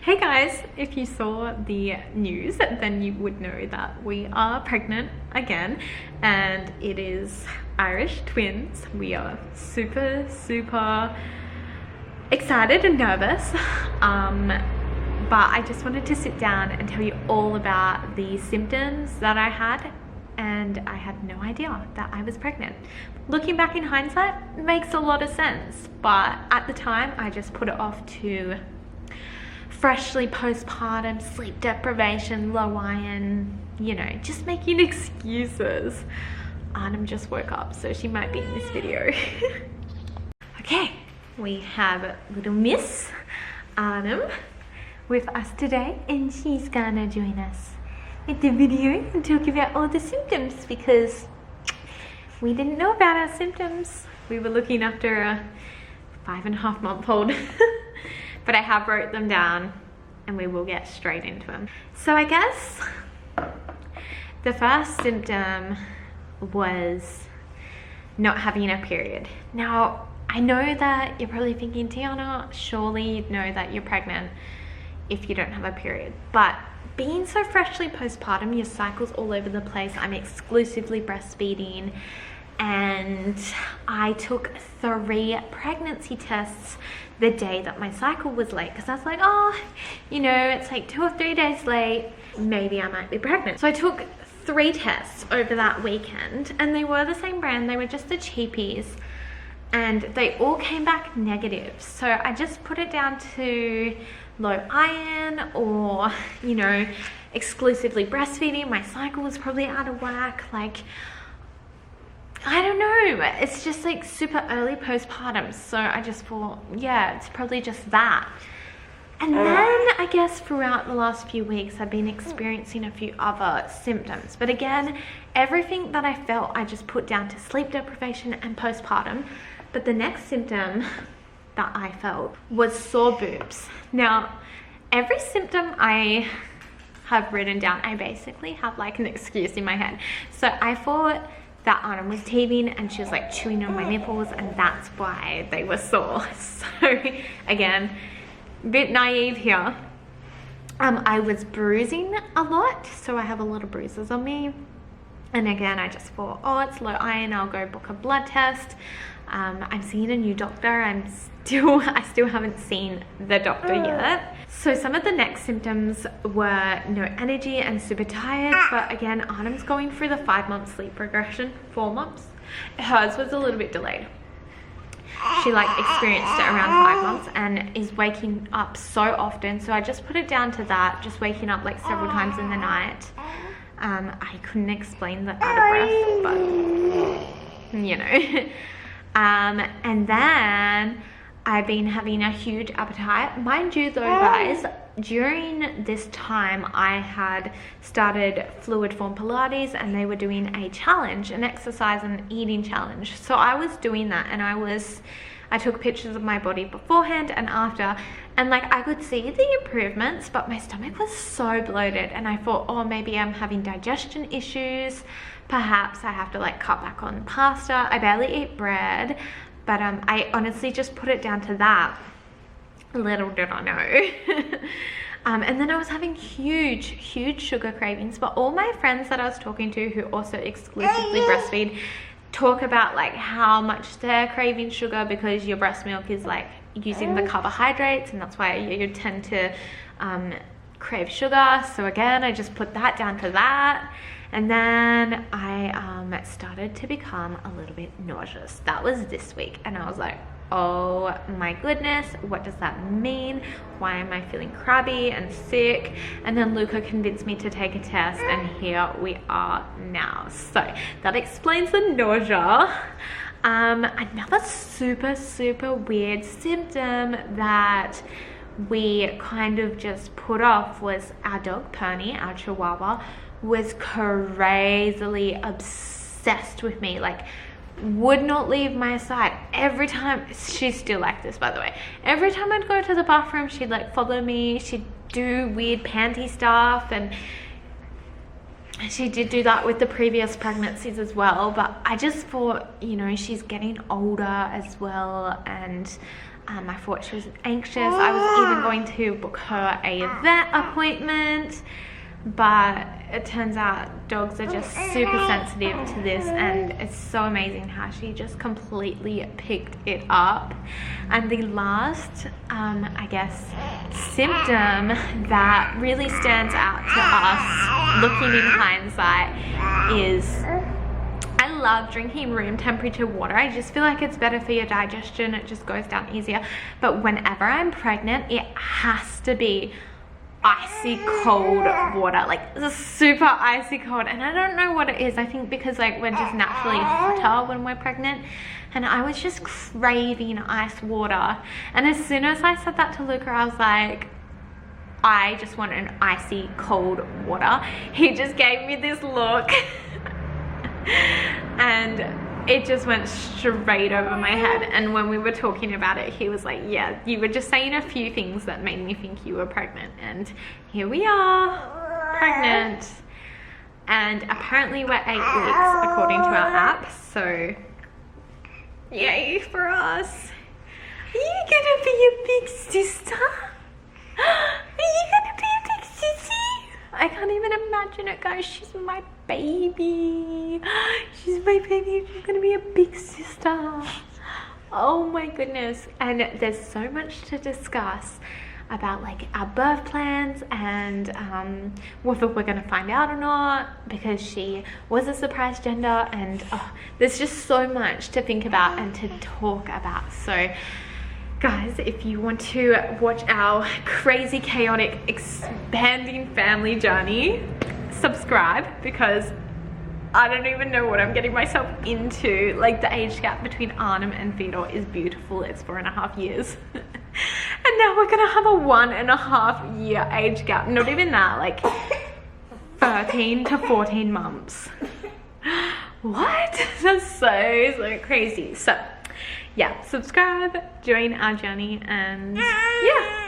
Hey guys, if you saw the news, then you would know that we are pregnant again, and it is Irish twins. We are super excited and nervous, but I just wanted to sit down and tell you all about the symptoms that I had, and I had no idea that I was pregnant. Looking back in hindsight, it makes a lot of sense, but at the time I just put it off to freshly postpartum, sleep deprivation, low iron, you know, just making excuses. Arnhem just woke up, so she might be in this video. Okay, we have little Miss Arnhem with us today, and she's gonna join us with the video and talk about all the symptoms, because we didn't know about our symptoms. We were looking after a 5.5-month-old. But I have wrote them down and we will get straight into them. So I guess the first symptom was not having a period. Now, I know that you're probably thinking, Tiana, surely you'd know that you're pregnant if you don't have a period. But being so freshly postpartum, your cycle's all over the place. I'm exclusively breastfeeding, and I took 3 pregnancy tests the day that my cycle was late, because I was like, oh, you know, it's like 2 or 3 days late, maybe I might be pregnant. So I took 3 tests over that weekend, and they were the same brand. They were just the cheapies, and they all came back negative. So I just put it down to low iron, or, you know, exclusively breastfeeding. My cycle was probably out of whack. Like, I don't know, it's just like super early postpartum, so I just thought, yeah, it's probably just that. And then I guess throughout the last few weeks I've been experiencing a few other symptoms, but again, everything that I felt I just put down to sleep deprivation and postpartum. But the next symptom that I felt was sore boobs. Now, every symptom I have written down, I basically have like an excuse in my head. So I thought that Arnhem was teething and she was like chewing on my nipples, and that's why they were sore. So again, a bit naive here. I was bruising a lot, so I have a lot of bruises on me. And again, I just thought, oh, it's low iron, I'll go book a blood test. I'm seeing a new doctor. I still haven't seen the doctor yet. So some of the next symptoms were no energy and super tired. But again, Arnhem's going through the 5-month sleep regression, 4 months. Hers was a little bit delayed. She like experienced it around 5 months and is waking up so often. So I just put it down to that, just waking up like several times in the night. I couldn't explain the out of breath, but you know. And then I've been having a huge appetite. Mind you though, guys, during this time I had started fluid form Pilates, and they were doing a challenge, an exercise and eating challenge. So I was doing that, and I took pictures of my body beforehand and after, and like I could see the improvements, but my stomach was so bloated, and I thought, oh, maybe I'm having digestion issues. Perhaps I have to like cut back on pasta. I barely eat bread, but I honestly just put it down to that. Little did I know. And then I was having huge sugar cravings. But all my friends that I was talking to who also exclusively breastfeed talk about like how much they're craving sugar, because your breast milk is like using the carbohydrates, and that's why you tend to crave sugar. So again, I just put that down to that. And then I started to become a little bit nauseous. That was this week, and I was like, oh my goodness, what does that mean? Why am I feeling crabby and sick? And then Luca convinced me to take a test, and here we are now. So that explains the nausea. Another super weird symptom that we kind of just put off was our dog Pernie, our Chihuahua, was crazily obsessed with me. Like, would not leave my side. Every time, she's still like this by the way, every time I'd go to the bathroom, she'd like follow me. She'd do weird panty stuff, and she did do that with the previous pregnancies as well. But I just thought, you know, she's getting older as well, and I thought she was anxious. I was even going to book her a vet appointment, but it turns out dogs are just super sensitive to this, and it's so amazing how she just completely picked it up. And the last, I guess, symptom that really stands out to us looking in hindsight is I love drinking room temperature water. I just feel like it's better for your digestion. It just goes down easier. But whenever I'm pregnant, it has to be icy cold water, like super icy cold. And I don't know what it is. I think because like we're just naturally hotter when we're pregnant, and I was just craving ice water. And as soon as I said that to Luca, I was like, I just want an icy cold water. He just gave me this look and it just went straight over my head. And when we were talking about it, he was like, yeah, you were just saying a few things that made me think you were pregnant. And here we are, pregnant. And apparently we're 8 weeks according to our app. So yay for us. Are you gonna be a big sister? Are you gonna be a big sissy? I can't even imagine it, guys. She's my baby. She's my baby. She's gonna be a big sister. Oh my goodness. And there's so much to discuss about like our birth plans and whether we're gonna find out or not, because she was a surprise gender, and there's just so much to think about and to talk about. So guys, if you want to watch our crazy, chaotic, expanding family journey, subscribe, because I don't even know what I'm getting myself into. Like, the age gap between Arnhem and Theodore is beautiful. It's 4.5 years. And now we're gonna have a 1.5 year age gap. Not even that, like 13 to 14 months. What? That's so crazy. So yeah, subscribe, join our journey, and yeah.